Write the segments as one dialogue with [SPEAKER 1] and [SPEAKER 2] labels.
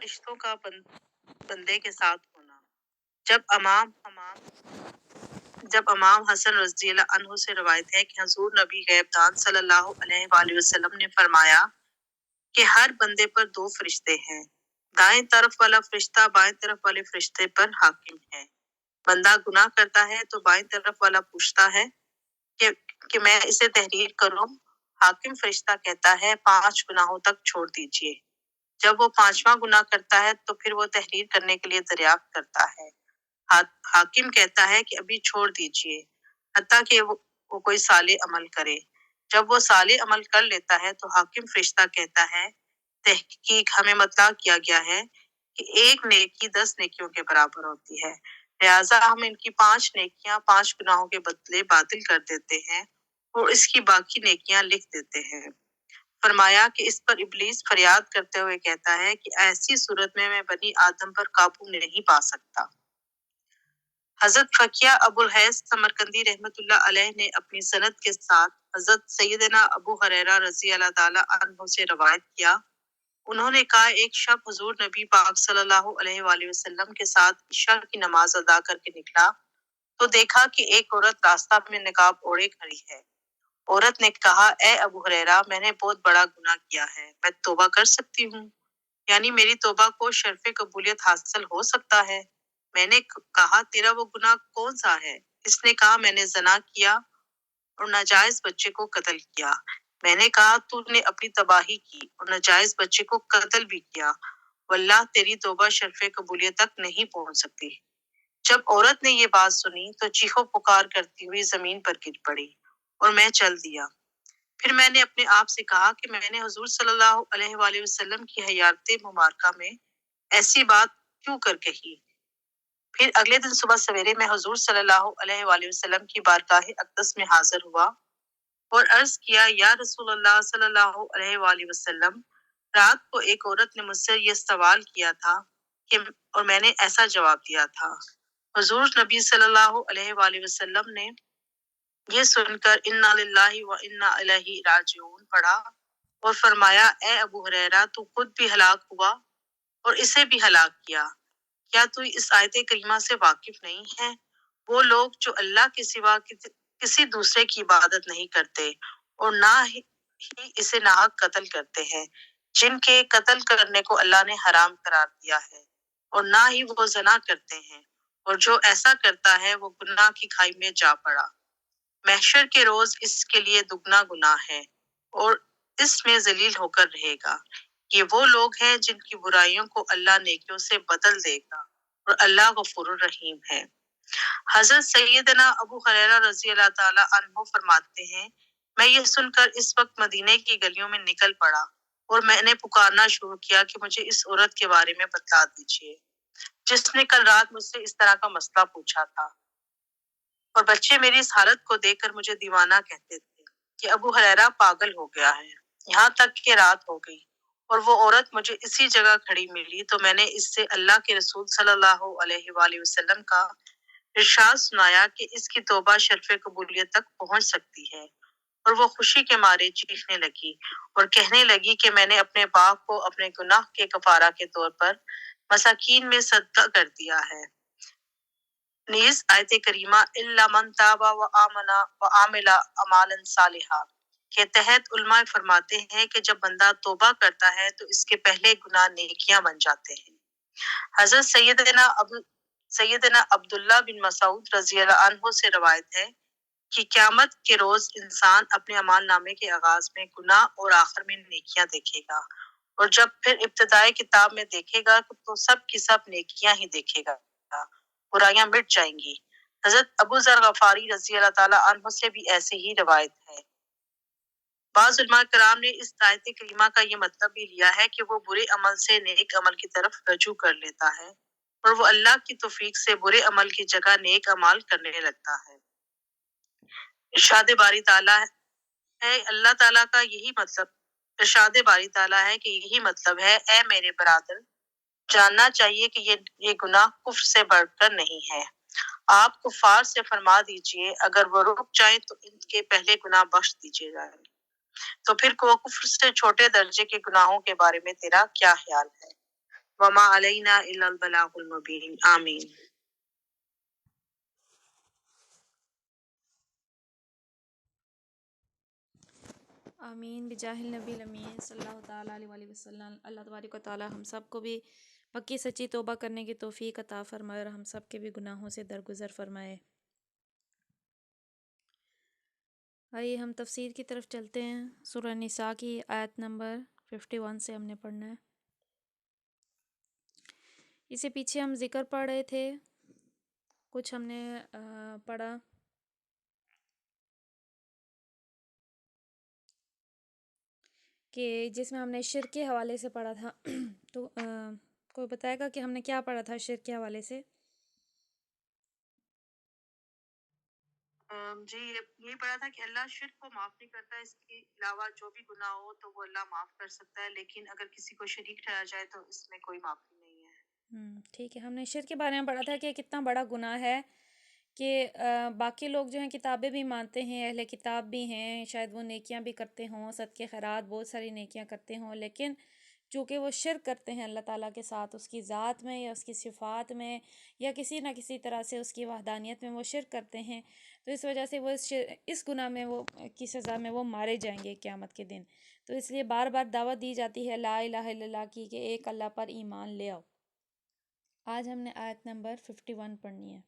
[SPEAKER 1] فرشتوں کا بندے کے ساتھ ہونا۔ جب امام حسن رضی اللہ عنہ سے روایت ہے کہ حضور نبی غیب دان صلی اللہ علیہ وآلہ وسلم نے فرمایا کہ ہر بندے پر دو فرشتے ہیں، دائیں طرف والا فرشتہ بائیں طرف والے فرشتے پر حاکم ہے۔ بندہ گناہ کرتا ہے تو بائیں طرف والا پوچھتا ہے کہ میں اسے تحریر کروں۔ حاکم فرشتہ کہتا ہے 5 گناہوں تک چھوڑ دیجئے۔ جب وہ 5واں گناہ کرتا ہے تو پھر وہ تحریر کرنے کے لیے دریافت کرتا ہے۔ حاکم کہتا ہے کہ ابھی چھوڑ دیجئے حتیٰ کہ وہ کوئی صالح عمل کرے۔ جب وہ صالح عمل کر لیتا ہے تو حاکم فرشتہ کہتا ہے تحقیق ہمیں مطلع کیا گیا ہے کہ ایک نیکی 10 نیکیوں کے برابر ہوتی ہے، لہٰذا ہم ان کی 5 نیکیاں 5 گناہوں کے بدلے باطل کر دیتے ہیں اور اس کی باقی نیکیاں لکھ دیتے ہیں۔ فرمایا کہ اس پر ابلیس فریاد کرتے ہوئے کہتا ہے کہ ایسی صورت میں بنی آدم پر قابو نہیں پا سکتا۔ حضرت فقیہ ابو الحیث سمرقندی رحمۃ اللہ علیہ نے اپنی سند کے ساتھ حضرت سیدنا ابو ہریرہ رضی اللہ تعالی عنہ سے روایت کیا، انہوں نے کہا ایک شب حضور نبی پاک صلی اللہ علیہ وآلہ وسلم کے ساتھ عشاء کی نماز ادا کر کے نکلا تو دیکھا کہ ایک عورت راستہ میں نقاب اوڑھے کھڑی ہے۔ عورت نے کہا اے ابو ہریرہ میں نے بہت بڑا گناہ کیا ہے، میں توبہ کر سکتی ہوں؟ یعنی میری توبہ کو شرف قبولیت حاصل ہو سکتا ہے؟ میں نے کہا تیرا وہ گناہ کون سا ہے؟ اس نے کہا میں نے زنا کیا اور ناجائز بچے کو قتل کیا۔ میں نے کہا تو نے اپنی تباہی کی اور ناجائز بچے کو قتل بھی کیا، واللہ تیری توبہ شرف قبولیت تک نہیں پہنچ سکتی۔ جب عورت نے یہ بات سنی تو چیخو پکار کرتی ہوئی زمین پر گر پڑی اور میں چل دیا۔ پھر میں نے اپنے آپ سے کہا کہ میں نے حضور صلی اللہ علیہ وآلہ وسلم کی حیات مبارکہ میں ایسی بات کیوں کر کہی؟ پھر اگلے دن صبح سویرے میں حضور صلی اللہ علیہ وآلہ وسلم کی بارگاہ اقدس میں حاضر ہوا اور عرض کیا یا رسول اللہ صلی اللہ علیہ وآلہ وسلم، رات کو ایک عورت نے مجھ سے یہ سوال کیا تھا اور میں نے ایسا جواب دیا تھا۔ حضور نبی صلی اللہ علیہ وآلہ وسلم نے یہ سن کر انا للہ و انا الیہ راجعون پڑھا اور فرمایا اے ابو ہریرہ تو خود بھی ہلاک ہوا اور اسے بھی ہلاک کیا، کیا تو اس آیت کریمہ سے واقف نہیں ہے؟ وہ لوگ جو اللہ کے سوا کسی دوسرے کی عبادت نہیں کرتے اور نہ ہی اسے ناحق قتل کرتے ہیں، جن کے قتل کرنے کو اللہ نے حرام قرار دیا ہے، اور نہ ہی وہ زنا کرتے ہیں، اور جو ایسا کرتا ہے وہ گناہ کی کھائی میں جا پڑا۔ محشر کے روز اس کے لیے دگنا گناہ ہے اور اس میں ذلیل ہو کر رہے گا۔ یہ وہ لوگ ہیں جن کی برائیوں کو اللہ نیکیوں سے بدل دے گا اور اللہ غفور الرحیم ہے۔ حضرت سیدنا ابو ہریرہ رضی اللہ تعالی عنہ فرماتے ہیں میں یہ سن کر اس وقت مدینے کی گلیوں میں نکل پڑا اور میں نے پکارنا شروع کیا کہ مجھے اس عورت کے بارے میں بتلا دیجیے جس نے کل رات مجھ سے اس طرح کا مسئلہ پوچھا تھا، اور بچے میری اس حالت کو دیکھ کر مجھے دیوانہ کہتے تھے کہ ابو ہریرہ پاگل ہو گیا ہے۔ یہاں تک کہ رات ہو گئی اور وہ عورت مجھے اسی جگہ کھڑی ملی تو میں نے اس سے اللہ کے رسول صلی اللہ علیہ وآلہ وسلم کا ارشاد سنایا کہ اس کی توبہ شرف قبولیت تک پہنچ سکتی ہے، اور وہ خوشی کے مارے چیخنے لگی اور کہنے لگی کہ میں نے اپنے باپ کو اپنے گناہ کے کفارہ کے طور پر مساکین میں صدقہ کر دیا ہے۔ نیز آیت کریمہ الا من تاب وآمن وعمل اعمالا صالحا کے تحت علماء فرماتے ہیں کہ جب بندہ توبہ کرتا ہے تو اس کے پہلے گناہ نیکیاں بن جاتے ہیں۔ حضرت سیدنا عبداللہ بن مسعود رضی اللہ عنہ سے روایت ہے کہ قیامت کے روز انسان اپنے اعمال نامے کے آغاز میں گناہ اور آخر میں نیکیاں دیکھے گا، اور جب پھر ابتدائی کتاب میں دیکھے گا تو سب کی سب نیکیاں ہی دیکھے گا، برائیاں مٹ جائیں گی۔ حضرت ابو ذر غفاری رضی اللہ تعالی عنہ سے بھی ایسی ہی روایت ہے۔ بعض علماء کرام نے اس آیت کریمہ کا یہ مطلب بھی لیا ہے کہ وہ برے عمل سے نیک عمل کی طرف رجوع کر لیتا ہے اور وہ اللہ کی توفیق سے برے عمل کی جگہ نیک عمل کرنے لگتا ہے۔ ارشاد باری تعالیٰ ہے اللہ تعالیٰ کا یہی مطلب ارشاد باری تعالیٰ ہے کہ یہی مطلب ہے اے میرے برادر، جاننا چاہیے کہ یہ گناہ کفر سے بڑھ کر نہیں ہے۔ آپ کفار سے فرما دیجئے اگر وہ رک جائیں تو ان کے پہلے گناہ بخش دیجئے جائیں، تو پھر کفر سے چھوٹے درجے کے گناہوں کے بارے میں تیرا کیا خیال ہے؟ وما علینا الا البلاغ المبین. آمین.
[SPEAKER 2] آمین بجاہ النبی الامین صلی اللہ تعالیٰ علیہ وآلہ وسلم. اللہ تبارک و تعالیٰ ہم سب کو بھی پکی سچی توبہ کرنے کی توفیق عطا فرمائے اور ہم سب کے بھی گناہوں سے درگزر فرمائے. آئیے ہم تفسیر کی طرف چلتے ہیں. سورہ نساء کی آیت نمبر 51 سے ہم نے پڑھنا ہے. اسے پیچھے ہم ذکر پڑھ رہے تھے، کچھ ہم نے پڑھا کہ جس میں ہم نے شرک کے حوالے سے پڑھا تھا. تو کوئی بتائے گا کہ ہم نے کیا پڑھا تھا شرک کے حوالے سے؟
[SPEAKER 1] جی یہ پڑھا تھا کہ اللہ شرک کو معاف نہیں کرتا، اس کے علاوہ جو بھی گناہ ہو تو وہ اللہ معاف کر سکتا ہے، لیکن اگر کسی کو شریک ٹھہرایا جائے تو اس میں کوئی معافی نہیں ہے.
[SPEAKER 2] ٹھیک ہے. ہم نے شرک کے بارے میں پڑھا تھا کہ کتنا بڑا گناہ ہے کہ باقی لوگ جو ہیں کتابیں بھی مانتے ہیں، اہل کتاب بھی ہیں، شاید وہ نیکیاں بھی کرتے ہوں، صدقے خیرات بہت ساری نیکیاں کرتے ہوں، لیکن چونکہ وہ شرک کرتے ہیں اللہ تعالیٰ کے ساتھ، اس کی ذات میں یا اس کی صفات میں یا کسی نہ کسی طرح سے اس کی وحدانیت میں وہ شرک کرتے ہیں، تو اس وجہ سے وہ اس گناہ میں وہ کی سزا میں وہ مارے جائیں گے قیامت کے دن. تو اس لیے بار بار دعوت دی جاتی ہے لا الہ الا اللہ کی کہ ایک اللہ پر ایمان لے آؤ. آج ہم نے آیت نمبر 51 پڑھنی ہے.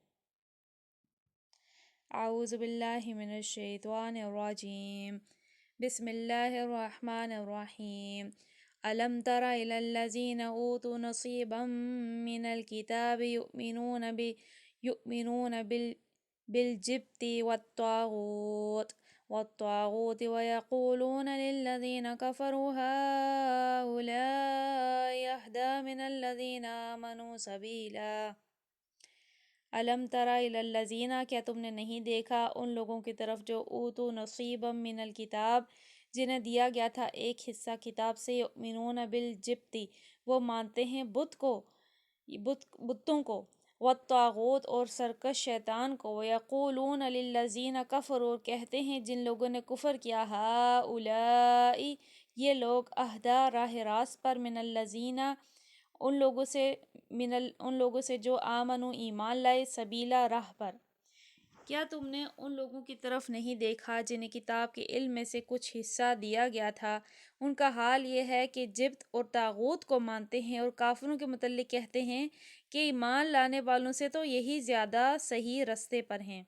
[SPEAKER 2] اعوذ باللہ من الشیطان الرجیم. بسم اللہ الرحمن الرحیم. ألم تر إلى الذين أوتوا نصيبا من الكتاب يؤمنون بالجبت والطاغوت ويقولون للذين كفروا هؤلاء أهدى من الذين آمنوا سبيلا. علم تری الی الذین، کیا تم نے نہیں دیکھا ان لوگوں کی طرف جو اوتوا نصیبا من الکتاب، جنہیں دیا گیا تھا ایک حصہ کتاب سے، یؤمنون بالجبت، وہ مانتے ہیں بتوں کو، والطاغوت اور سرکش شیطان کو، ویقولون للذین کفروا، اور کہتے ہیں جن لوگوں نے کفر کیا، ہؤلاء، یہ لوگ، اہدی، راہ راست پر، من الذین، ان لوگوں سے جو آمنو، ایمان لائے، سبیلا، راہ پر. کیا تم نے ان لوگوں کی طرف نہیں دیکھا جنہیں کتاب کے علم میں سے کچھ حصہ دیا گیا تھا؟ ان کا حال یہ ہے کہ جبت اور طاغوت کو مانتے ہیں اور کافروں کے متعلق کہتے ہیں کہ ایمان لانے والوں سے تو یہی زیادہ صحیح رستے پر ہیں.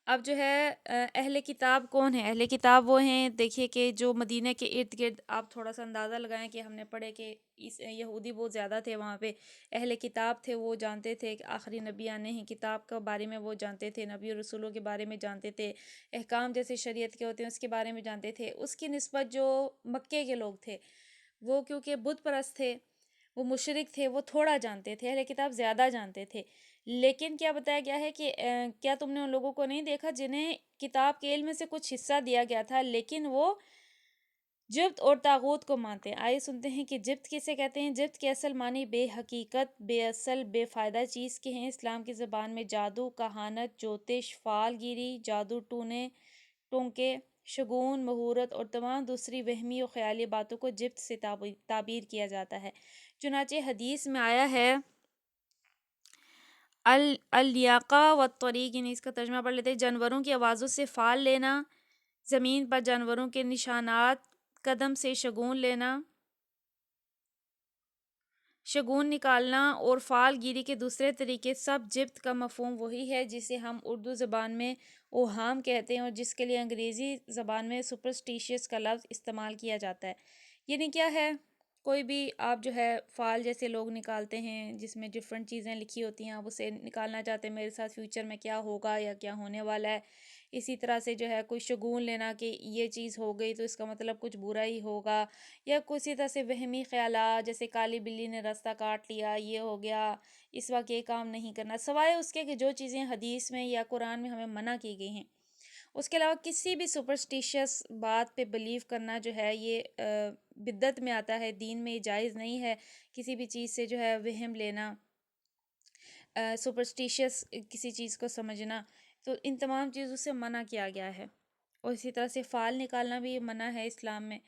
[SPEAKER 2] اب جو ہے اہل کتاب کون ہیں؟ اہل کتاب وہ ہیں، دیکھیے کہ جو مدینہ کے ارد گرد، آپ تھوڑا سا اندازہ لگائیں کہ ہم نے پڑھے کہ یہودی بہت زیادہ تھے وہاں پہ، اہل کتاب تھے، وہ جانتے تھے کہ آخری نبی آنے ہیں، کتاب کے بارے میں وہ جانتے تھے، نبی اور رسولوں کے بارے میں جانتے تھے، احکام جیسے شریعت کے ہوتے ہیں اس کے بارے میں جانتے تھے. اس کی نسبت جو مکے کے لوگ تھے وہ کیونکہ بت پرست تھے، وہ مشرک تھے، وہ تھوڑا جانتے تھے، اہل کتاب زیادہ جانتے تھے. لیکن کیا بتایا گیا ہے کہ کیا تم نے ان لوگوں کو نہیں دیکھا جنہیں کتاب کے علم میں سے کچھ حصہ دیا گیا تھا لیکن وہ جبت اور طاغوت کو مانتے ہیں. آئیے سنتے ہیں کہ جبت کسے کہتے ہیں. جبت کے اصل معنی بے حقیقت، بے اصل، بے فائدہ چیز کے ہیں. اسلام کی زبان میں جادو، کہانت، جوتش، فال گیری، جادو ٹونے ٹونکے، شگون، مہورت اور تمام دوسری وہمی و خیالی باتوں کو جبت سے تعبیر کیا جاتا ہے. چنانچہ حدیث میں آیا ہے الیاقہ والطریق، یعنی اس کا ترجمہ پڑھ لیتے ہیں، جانوروں کی آوازوں سے فال لینا، زمین پر جانوروں کے نشانات، قدم سے شگون لینا، شگون نکالنا اور فال گیری کے دوسرے طریقے، سب جبت کا مفہوم وہی ہے جسے ہم اردو زبان میں اوہام کہتے ہیں اور جس کے لیے انگریزی زبان میں سپرسٹیشیس کا لفظ استعمال کیا جاتا ہے. یعنی کیا ہے، کوئی بھی آپ جو ہے فال جیسے لوگ نکالتے ہیں جس میں ڈفرینٹ چیزیں لکھی ہوتی ہیں، آپ اسے نکالنا چاہتے ہیں میرے ساتھ فیوچر میں کیا ہوگا یا کیا ہونے والا ہے. اسی طرح سے جو ہے کوئی شگون لینا کہ یہ چیز ہو گئی تو اس کا مطلب کچھ برا ہی ہوگا، یا کسی طرح سے وہمی خیالات جیسے کالی بلی نے راستہ کاٹ لیا، یہ ہو گیا، اس وقت یہ کام نہیں کرنا، سوائے اس کے کہ جو چیزیں حدیث میں یا قرآن میں ہمیں منع کی گئی ہیں. اس کے علاوہ کسی بھی سپرسٹیشیس بات پہ بلیو کرنا جو ہے یہ بدعت میں آتا ہے، دین میں جائز نہیں ہے. کسی بھی چیز سے جو ہے وہم لینا، سپرسٹیشیس کسی چیز کو سمجھنا، تو ان تمام چیزوں سے منع کیا گیا ہے. اور اسی طرح سے فال نکالنا بھی منع ہے اسلام میں.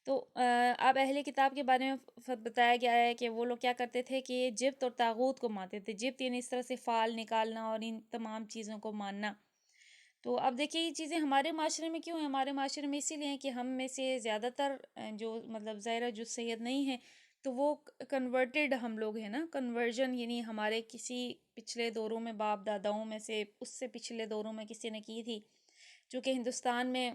[SPEAKER 2] تو اب اہل کتاب کے بارے میں بتایا گیا ہے کہ وہ لوگ کیا کرتے تھے کہ جبت اور طاغوت کو مانتے تھے. جبت یعنی اس طرح سے فال نکالنا اور ان تمام چیزوں کو ماننا. تو اب دیکھیے یہ چیزیں ہمارے معاشرے میں کیوں ہیں؟ ہمارے معاشرے میں اسی لیے ہیں کہ ہم میں سے زیادہ تر جو مطلب ظاہرہ جو سید نہیں ہیں تو وہ کنورٹڈ ہم لوگ ہیں نا. کنورژن یعنی ہمارے کسی پچھلے دوروں میں باپ داداؤں میں سے اس سے پچھلے دوروں میں کسی نے کی تھی. چونکہ ہندوستان میں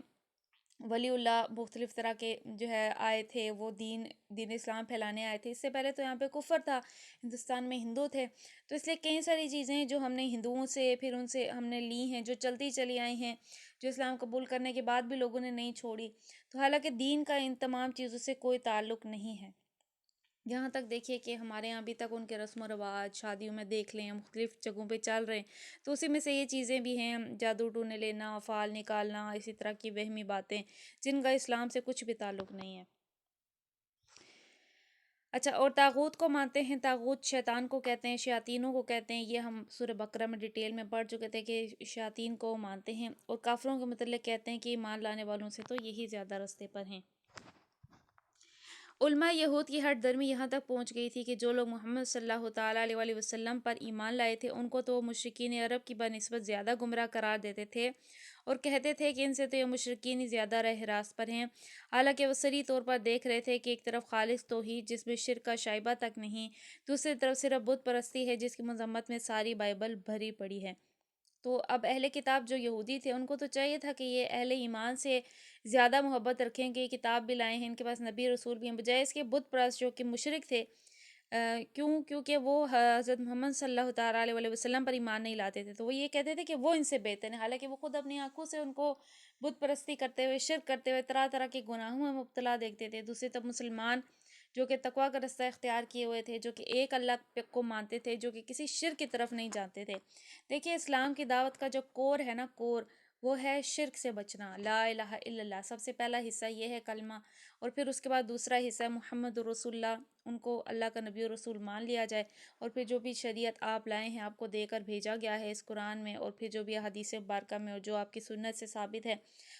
[SPEAKER 2] ولی اللہ مختلف طرح کے جو ہے آئے تھے، وہ دین اسلام پھیلانے آئے تھے. اس سے پہلے تو یہاں پہ کفر تھا، ہندوستان میں ہندو تھے. تو اس لیے کئی ساری چیزیں جو ہم نے ہندوؤں سے پھر ان سے ہم نے لی ہیں، جو چلتی چلی آئی ہیں، جو اسلام قبول کرنے کے بعد بھی لوگوں نے نہیں چھوڑی. تو حالانکہ دین کا ان تمام چیزوں سے کوئی تعلق نہیں ہے. جہاں تک دیکھیے کہ ہمارے یہاں ابھی تک ان کے رسم و رواج شادیوں میں دیکھ لیں، مختلف جگہوں پہ چل رہے ہیں. تو اسی میں سے یہ چیزیں بھی ہیں، جادو ٹونے لینا، فال نکالنا، اسی طرح کی وہمی باتیں جن کا اسلام سے کچھ بھی تعلق نہیں ہے. اچھا، اور طاغوت کو مانتے ہیں. طاغوت شیطان کو کہتے ہیں، شیاطینوں کو کہتے ہیں. یہ ہم سورہ بقرہ میں ڈیٹیل میں پڑھ چکے تھے کہ شیاطین کو مانتے ہیں. اور کافروں کے متعلق کہتے ہیں کہ ایمان لانے والوں سے تو یہی زیادہ رستے پر ہیں. علماء یہود کی ہٹ درمی یہاں تک پہنچ گئی تھی کہ جو لوگ محمد صلی اللہ تعالیٰ علیہ وآلہ وسلم پر ایمان لائے تھے ان کو تو مشرکین عرب کی بنسبت زیادہ گمراہ قرار دیتے تھے اور کہتے تھے کہ ان سے تو یہ مشرکین ہی زیادہ راہ راست پر ہیں. حالانکہ وہ صریح طور پر دیکھ رہے تھے کہ ایک طرف خالص توحید جس میں شرک کا شائبہ تک نہیں، دوسری طرف صرف بت پرستی ہے جس کی مذمت میں ساری بائبل بھری پڑی ہے. تو اب اہل کتاب جو یہودی تھے ان کو تو چاہیے تھا کہ یہ اہل ایمان سے زیادہ محبت رکھیں کہ کتاب بھی لائے ہیں، ان کے پاس نبی رسول بھی ہیں، بجائے اس کے بت پرست جو کہ مشرک تھے. کیونکہ وہ حضرت محمد صلی اللہ تعالیٰ علیہ وآلہ وسلم پر ایمان نہیں لاتے تھے تو وہ یہ کہتے تھے کہ وہ ان سے بہتر ہیں، حالانکہ وہ خود اپنی آنکھوں سے ان کو بت پرستی کرتے ہوئے، شرک کرتے ہوئے، طرح طرح کے گناہوں میں مبتلا دیکھتے تھے. دوسری طرف مسلمان جو کہ تقویٰ کا رستہ اختیار کیے ہوئے تھے، جو کہ ایک اللہ کو مانتے تھے، جو کہ کسی شرک کی طرف نہیں جاتے تھے. دیکھیے اسلام کی دعوت کا جو کور ہے نا، کور وہ ہے شرک سے بچنا. لا الہ الا اللہ، سب سے پہلا حصہ یہ ہے کلمہ، اور پھر اس کے بعد دوسرا حصہ ہے محمد رسول اللہ، ان کو اللہ کا نبی و رسول مان لیا جائے. اور پھر جو بھی شریعت آپ لائے ہیں، آپ کو دے کر بھیجا گیا ہے اس قرآن میں، اور پھر جو بھی حدیث مبارکہ میں اور جو آپ کی سنت سے ثابت ہے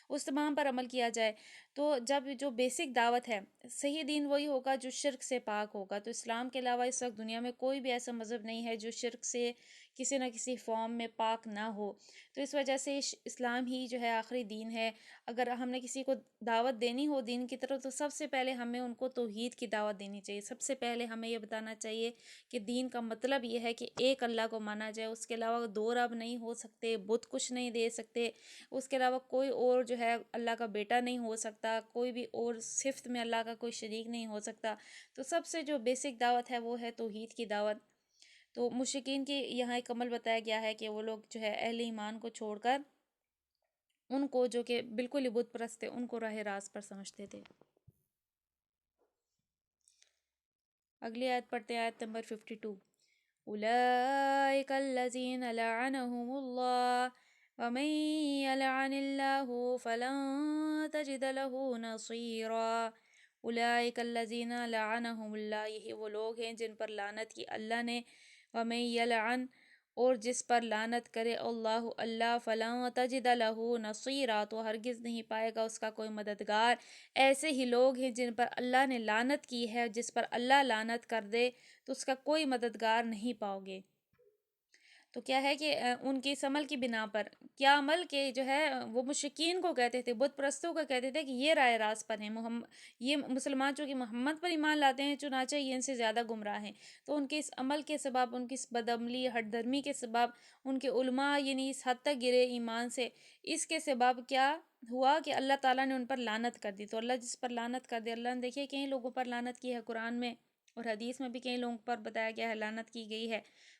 [SPEAKER 2] اس تمام پر عمل کیا جائے. تو جب جو بیسک دعوت ہے، صحیح دین وہی ہوگا جو شرک سے پاک ہوگا. تو اسلام کے علاوہ اس وقت دنیا میں کوئی بھی ایسا مذہب نہیں ہے جو شرک سے کسی نہ کسی فارم میں پاک نہ ہو. تو اس وجہ سے اسلام ہی جو ہے آخری دین ہے. اگر ہم نے کسی کو دعوت دینی ہو دین کی طرف تو سب سے پہلے ہمیں ان کو توحید کی دعوت دینی چاہیے. سب سے پہلے ہمیں یہ بتانا چاہیے کہ دین کا مطلب یہ ہے کہ ایک اللہ کو مانا جائے، اس کے علاوہ دو رب نہیں ہو سکتے، بت کچھ نہیں دے سکتے، اس کے علاوہ کوئی اور جو ہے اللہ کا بیٹا نہیں ہو سکتا، کوئی بھی اور صفت میں اللہ کا کوئی شریک نہیں ہو سکتا. تو سب سے جو بیسک دعوت ہے وہ ہے توحید کی دعوت. تو مشرکین کی یہاں ایک عمل بتایا گیا ہے کہ وہ لوگ جو ہے اہل ایمان کو چھوڑ کر ان کو جو کہ بالکل ہی بت پرست تھے ان کو راہ راست پر سمجھتے تھے. اگلی آیت پڑھتے ہیں، آیت نمبر 52. اولئک الذین لعنہم اللہ ومن یلعن اللہ فلن تجد له نصیرا. اولئک الذین لعنہم اللہ، یہی وہ لوگ ہیں جن پر لعنت کی اللہ نے. ومن یلعن، اور جس پر لعنت کرے اللہ، اللہ فلن تجد له نصیرا، تو ہرگز نہیں پائے گا اس کا کوئی مددگار. ایسے ہی لوگ ہیں جن پر اللہ نے لعنت کی ہے، جس پر اللہ لعنت کر دے تو اس کا کوئی مددگار نہیں پاؤ گے. تو کیا ہے کہ ان کی اس عمل کی بنا پر کیا عمل کے جو ہے وہ مشرکین کو کہتے تھے، بت پرستوں کو کہتے تھے کہ یہ رائے راست پر ہیں. یہ مسلمان چونکہ محمد پر ایمان لاتے ہیں چنانچہ یہ ان سے زیادہ گمراہ ہیں. تو ان کے اس عمل کے سبب، ان کی اس بدعملی ہٹ درمی کے سبب ان کے علماء یعنی اس حد تک گرے ایمان سے. اس کے سبب کیا ہوا کہ اللہ تعالیٰ نے ان پر لعنت کر دی. تو اللہ جس پر لعنت کر دے، اللہ نے دیکھیے کئی لوگوں پر لعنت کی ہے قرآن میں اور حدیث میں بھی کئی لوگوں پر بتایا گیا ہے لعنت کی گئی ہے.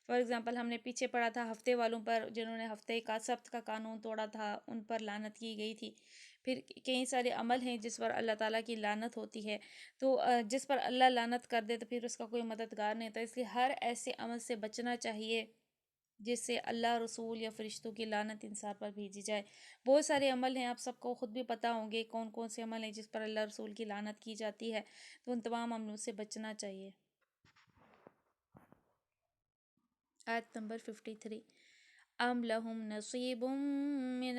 [SPEAKER 2] فار ایگزامپل ہم نے پیچھے پڑھا تھا ہفتے والوں پر، جنہوں نے ہفتے کا سبت کا قانون توڑا تھا، ان پر لعنت کی گئی تھی. پھر کئی سارے عمل ہیں جس پر اللہ تعالیٰ کی لعنت ہوتی ہے. تو جس پر اللہ لعنت کر دے تو پھر اس کا کوئی مددگار نہیں. تو اس لیے ہر ایسے عمل سے بچنا چاہیے جس سے اللہ، رسول یا فرشتوں کی لعنت انسان پر بھیجی جائے. بہت سارے عمل ہیں، آپ سب کو خود بھی پتہ ہوں گے کون کون سے عمل ہیں جس پر اللہ رسول کی لعنت کی جاتی ہے. تو ان تمام عملوں سے بچنا چاہیے. آیت نمبر 53. ام لہم نصیب من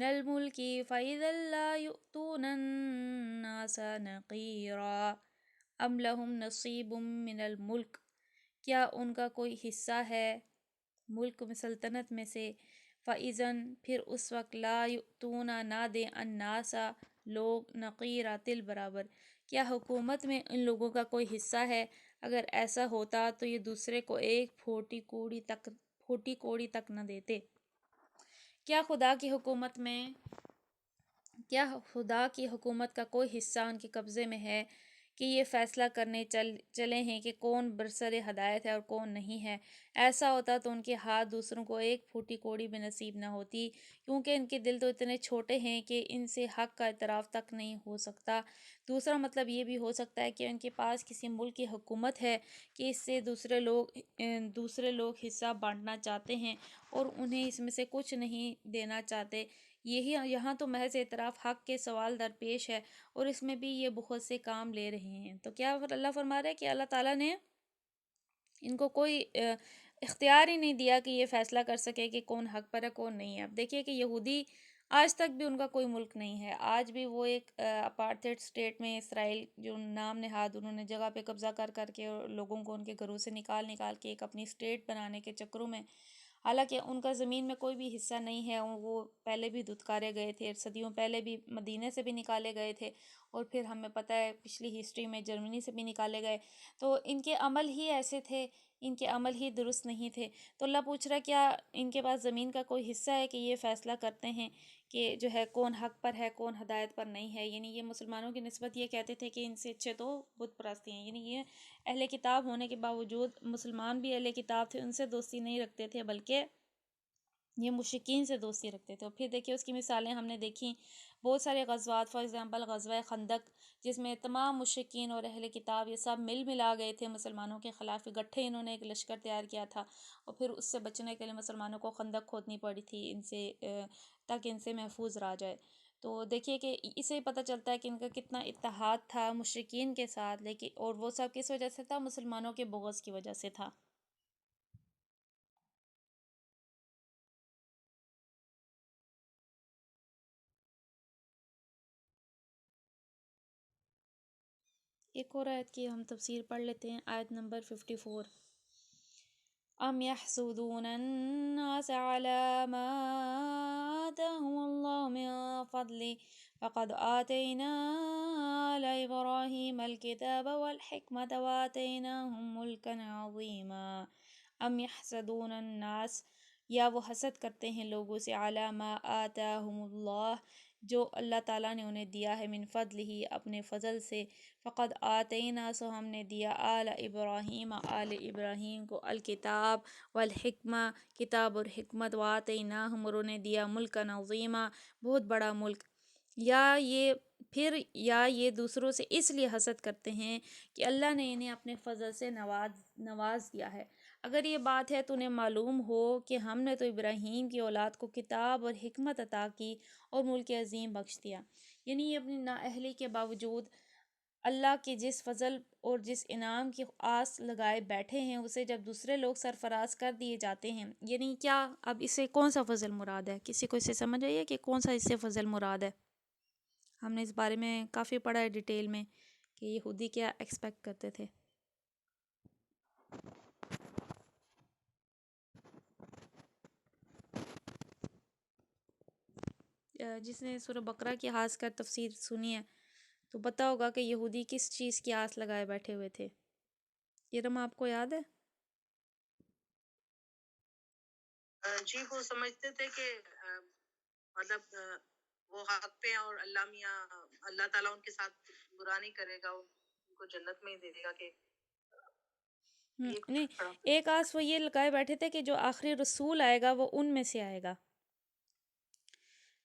[SPEAKER 2] الملک فإذا لا یؤتون الناس نقیرا۔ ام لہم نصیب من الملک، کیا ان کا کوئی حصہ ہے ملک میں، سلطنت میں سے، فَإِذًا پھر اس وقت لا یؤتون نہ دیں الناس لوگ نقیرا تل برابر، کیا حکومت میں ان لوگوں کا کوئی حصہ ہے؟ اگر ایسا ہوتا تو یہ دوسرے کو ایک پھوٹی کوڑی تک نہ دیتے۔ کیا خدا کی حکومت کا کوئی حصہ ان کے قبضے میں ہے کہ یہ فیصلہ کرنے چلے ہیں کہ کون برسر ہدایت ہے اور کون نہیں ہے؟ ایسا ہوتا تو ان کے ہاتھ دوسروں کو ایک پھوٹی کوڑی بھی نصیب نہ ہوتی، کیونکہ ان کے دل تو اتنے چھوٹے ہیں کہ ان سے حق کا اعتراف تک نہیں ہو سکتا۔ دوسرا مطلب یہ بھی ہو سکتا ہے کہ ان کے پاس کسی ملک کی حکومت ہے کہ اس سے دوسرے لوگ حصہ بانٹنا چاہتے ہیں اور انہیں اس میں سے کچھ نہیں دینا چاہتے۔ یہاں تو محض اعتراف حق کے سوال درپیش ہے اور اس میں بھی یہ بہت سے کام لے رہے ہیں۔ تو کیا اللہ فرما رہا ہے کہ اللہ تعالیٰ نے ان کو کوئی اختیار ہی نہیں دیا کہ یہ فیصلہ کر سکے کہ کون حق پر ہے کون نہیں ہے۔ اب دیکھیے کہ یہودی آج تک بھی ان کا کوئی ملک نہیں ہے، آج بھی وہ ایک اپارتھائڈ اسٹیٹ میں، اسرائیل جو نام نہاد انہوں نے جگہ پہ قبضہ کر کے اور لوگوں کو ان کے گھروں سے نکال کے ایک اپنی اسٹیٹ بنانے کے چکروں میں، حالانکہ ان کا زمین میں کوئی بھی حصہ نہیں ہے، وہ پہلے بھی دھتکارے گئے تھے، صدیوں پہلے بھی مدینے سے بھی نکالے گئے تھے اور پھر ہمیں پتہ ہے پچھلی ہسٹری میں جرمنی سے بھی نکالے گئے۔ تو ان کے عمل ہی ایسے تھے، ان کے عمل ہی درست نہیں تھے۔ تو اللہ پوچھ رہا ہے کیا ان کے پاس زمین کا کوئی حصہ ہے کہ یہ فیصلہ کرتے ہیں کہ جو ہے کون حق پر ہے کون ہدایت پر نہیں ہے؟ یعنی یہ مسلمانوں کی نسبت یہ کہتے تھے کہ ان سے اچھے تو بت پرستی ہیں، یعنی یہ اہل کتاب ہونے کے باوجود مسلمان بھی اہل کتاب تھے، ان سے دوستی نہیں رکھتے تھے بلکہ یہ مشرکین سے دوستی رکھتے تھے۔ اور پھر دیکھیے اس کی مثالیں ہم نے دیکھی بہت سارے غزوات، فار ایگزامپل غزوہ خندق، جس میں تمام مشرکین اور اہل کتاب یہ سب ملا گئے تھے مسلمانوں کے خلاف اکٹھے، انہوں نے ایک لشکر تیار کیا تھا اور پھر اس سے بچنے کے لیے مسلمانوں کو خندق کھودنی پڑی تھی ان سے تاکہ ان سے محفوظ رہا جائے۔ تو دیکھیے کہ اسے پتہ چلتا ہے کہ ان کا کتنا اتحاد تھا مشرکین کے ساتھ، لیکن اور وہ سب کس وجہ سے تھا؟ مسلمانوں کے بغض کی وجہ سے تھا۔ ایک اور آیت کی ہم تفسیر پڑھ لیتے ہیں، آیت نمبر 54۔ ام يحسدون الناس على ما آتاهم الله من فضله فقد آتينا آل إبراهيم الكتاب والحكمة وآتيناهم ملكا عظيما۔ ام يحسدون الناس، یا وہ حسد کرتے ہیں لوگوں سے، علی ما آتاہم اللہ، جو اللہ تعالیٰ نے انہیں دیا ہے، من فضلہ اپنے فضل سے، فقد آتینا سو ہم نے دیا، آل ابراہیم آل ابراہیم کو، الکتاب والحکمہ کتاب اور حکمت، وآتیناہم اور انہیں دیا، ملکا عظیما بہت بڑا ملک۔ یا یہ دوسروں سے اس لیے حسد کرتے ہیں کہ اللہ نے انہیں اپنے فضل سے نواز دیا ہے۔ اگر یہ بات ہے تو انہیں معلوم ہو کہ ہم نے تو ابراہیم کی اولاد کو کتاب اور حکمت عطا کی اور ملک عظیم بخش دیا۔ یعنی یہ اپنی نااہلی کے باوجود اللہ کے جس فضل اور جس انعام کی آس لگائے بیٹھے ہیں، اسے جب دوسرے لوگ سرفراز کر دیے جاتے ہیں، یعنی کیا اب اس سے کون سا فضل مراد ہے؟ کسی کو اس سے سمجھ آئیے کہ کون سا اس سے فضل مراد ہے؟ ہم نے اس بارے میں کافی پڑھا ہے ڈیٹیل میں کہ یہودی کیا ایکسپیکٹ کرتے تھے۔ جس نے سورہ بقرہ کی خاص کر تفسیر سنی ہے تو پتہ ہوگا کہ یہودی کس چیز کی آس لگائے بیٹھے ہوئے تھے۔ ارم آپ کو یاد ہے؟
[SPEAKER 1] جی وہ سمجھتے تھے کہ مطلب وہ حق پہ ہیں اور اللہ تعالیٰ ان کے ساتھ برا نہیں کرے گا، ان کو جنت میں ہی دے گا کہ
[SPEAKER 2] نہیں، ایک آس وہ یہ لگائے بیٹھے تھے کہ جو آخری رسول آئے گا وہ ان میں سے آئے گا۔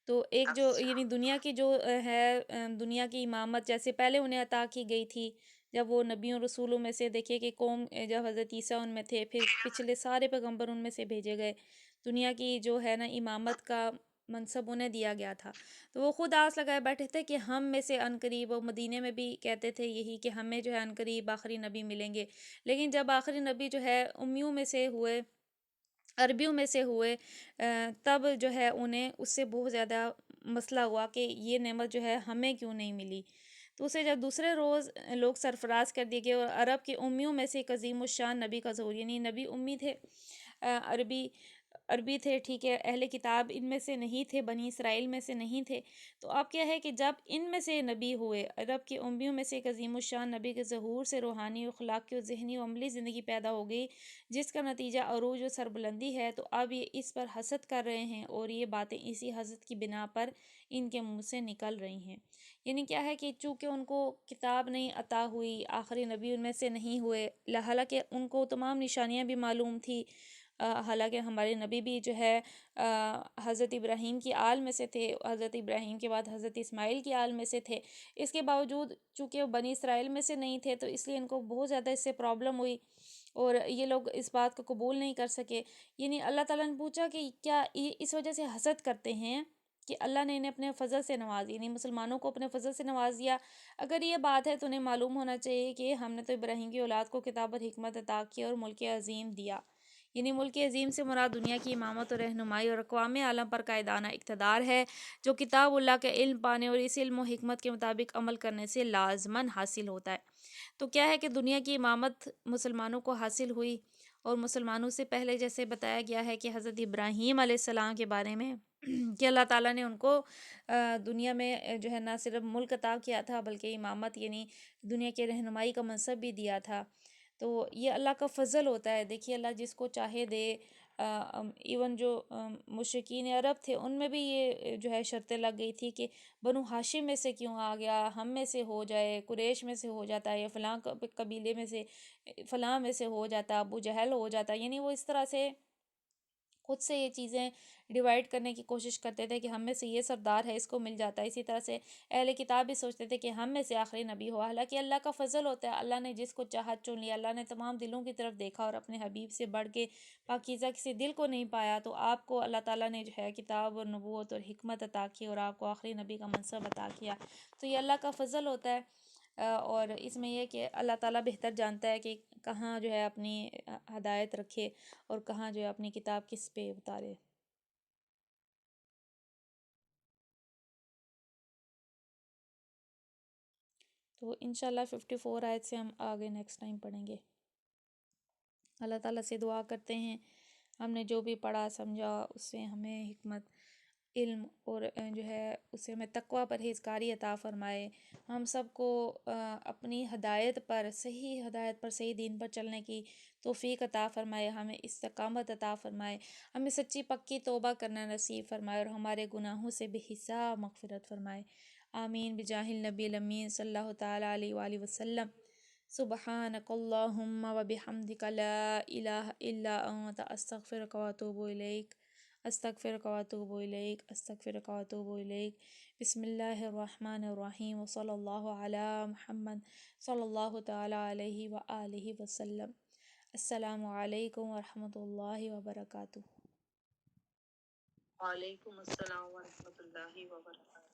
[SPEAKER 2] تو ایک جو یعنی دنیا کی جو ہے دنیا کی امامت جیسے پہلے انہیں عطا کی گئی تھی جب وہ نبیوں رسولوں میں سے، دیکھیے کہ قوم جب حضرت عیسیٰ ان میں تھے، پھر پچھلے سارے پیغمبر ان میں سے بھیجے گئے، دنیا کی جو ہے نا امامت کا منصب انہیں دیا گیا تھا، تو وہ خود آس لگائے بیٹھے تھے کہ ہم میں سے عنقریب، وہ مدینے میں بھی کہتے تھے یہی کہ ہمیں جو ہے عنقریب آخری نبی ملیں گے۔ لیکن جب آخری نبی جو ہے امیوں میں سے ہوئے عربیوں میں سے ہوئے تب جو ہے انہیں اس سے بہت زیادہ مسئلہ ہوا کہ یہ نعمت جو ہے ہمیں کیوں نہیں ملی۔ تو اسے جب دوسرے روز لوگ سرفراز کر دیے گئے اور عرب کی امیوں میں سے ایک عظیم الشان نبی کا ظہور، یعنی نبی امی تھے، عربی عربی تھے، ٹھیک ہے، اہل کتاب ان میں سے نہیں تھے، بنی اسرائیل میں سے نہیں تھے۔ تو اب کیا ہے کہ جب ان میں سے نبی ہوئے، عرب کی امیوں میں سے ایک عظیم الشان نبی کے ظہور سے روحانی و اخلاقی و ذہنی و عملی زندگی پیدا ہو گئی، جس کا نتیجہ عروج و سربلندی ہے، تو اب یہ اس پر حسد کر رہے ہیں اور یہ باتیں اسی حسد کی بنا پر ان کے منہ سے نکل رہی ہیں۔ یعنی کیا ہے کہ چونکہ ان کو کتاب نہیں عطا ہوئی، آخری نبی ان میں سے نہیں ہوئے، حالانکہ ان کو تمام نشانیاں بھی معلوم تھی، حالانکہ ہمارے نبی بھی جو ہے حضرت ابراہیم کی آل میں سے تھے، حضرت ابراہیم کے بعد حضرت اسماعیل کی آل میں سے تھے، اس کے باوجود چونکہ وہ بنی اسرائیل میں سے نہیں تھے تو اس لیے ان کو بہت زیادہ اس سے پرابلم ہوئی اور یہ لوگ اس بات کو قبول نہیں کر سکے۔ یعنی اللہ تعالیٰ نے پوچھا کہ کیا یہ اس وجہ سے حسد کرتے ہیں کہ اللہ نے انہیں اپنے فضل سے نواز، یعنی مسلمانوں کو اپنے فضل سے نواز دیا؟ اگر یہ بات ہے تو انہیں معلوم ہونا چاہیے کہ ہم نے تو ابراہیم کی اولاد کو کتاب اور حکمت عطا کی اور ملک عظیم دیا۔ یعنی ملک عظیم سے مراد دنیا کی امامت اور رہنمائی اور اقوام عالم پر قائدانہ اقتدار ہے، جو کتاب اللہ کے علم پانے اور اس علم و حکمت کے مطابق عمل کرنے سے لازماً حاصل ہوتا ہے۔ تو کیا ہے کہ دنیا کی امامت مسلمانوں کو حاصل ہوئی، اور مسلمانوں سے پہلے جیسے بتایا گیا ہے کہ حضرت ابراہیم علیہ السلام کے بارے میں کہ اللہ تعالیٰ نے ان کو دنیا میں جو ہے نہ صرف ملک عطا کیا تھا بلکہ امامت یعنی دنیا کے رہنمائی کا منصب بھی دیا تھا۔ تو یہ اللہ کا فضل ہوتا ہے، دیکھیے اللہ جس کو چاہے دے۔ ایون جو مشرکین عرب تھے ان میں بھی یہ جو ہے شرطیں لگ گئی تھی کہ بنو ہاشم میں سے کیوں آ گیا، ہم میں سے ہو جائے، قریش میں سے ہو جاتا ہے، یا فلاں قبیلے میں سے فلاں میں سے ہو جاتا، ابو جہل ہو جاتا، یعنی وہ اس طرح سے خود سے یہ چیزیں ڈیوائڈ کرنے کی کوشش کرتے تھے کہ ہم میں سے یہ سردار ہے، اس کو مل جاتا ہے۔ اسی طرح سے اہل کتاب بھی سوچتے تھے کہ ہم میں سے آخری نبی ہوا، حالانکہ اللہ کا فضل ہوتا ہے، اللہ نے جس کو چاہا چن لیا، اللہ نے تمام دلوں کی طرف دیکھا اور اپنے حبیب سے بڑھ کے پاکیزہ کسی دل کو نہیں پایا، تو آپ کو اللہ تعالیٰ نے جو ہے کتاب اور نبوت اور حکمت عطا کی اور آپ کو آخری نبی کا منصب عطا کیا۔ تو یہ اللہ کا فضل ہوتا ہے، اور اس میں یہ کہ اللہ تعالیٰ بہتر جانتا ہے کہ کہاں جو ہے اپنی ہدایت رکھے اور کہاں جو ہے اپنی کتاب کس پہ اتارے۔ تو انشاءاللہ 54 آیت سے ہم آگے نیکسٹ ٹائم پڑھیں گے۔ اللہ تعالیٰ سے دعا کرتے ہیں ہم نے جو بھی پڑھا سمجھا اس سے ہمیں حکمت، علم اور جو ہے اس سے ہمیں تقویٰ پرہیزگاری عطا فرمائے، ہم سب کو اپنی ہدایت پر، صحیح ہدایت پر، صحیح دین پر چلنے کی توفیق عطا فرمائے، ہمیں استقامت عطا فرمائے، ہمیں سچی پکی توبہ کرنا نصیب فرمائے اور ہمارے گناہوں سے بے حساب مغفرت فرمائے۔ آمین بجاہ النبی الامین صلی اللہ تعالیٰ علیہ وآلہ وسلم۔ سبحانک اللہم وبحمدک لا الہ الا انت استغفرک واتوب الیک، استغفرک واتوب الیک، استغفرک واتوب الیک۔ بسم اللہ الرحمن الرحیم وصلی اللہ علی محمد صلی اللہ تعالیٰ علیہ وآلہ وسلم۔ السلام علیکم ورحمۃ اللہ وبرکاتہ۔
[SPEAKER 1] وعلیکم السلام ورحمۃ اللہ وبرکاتہ۔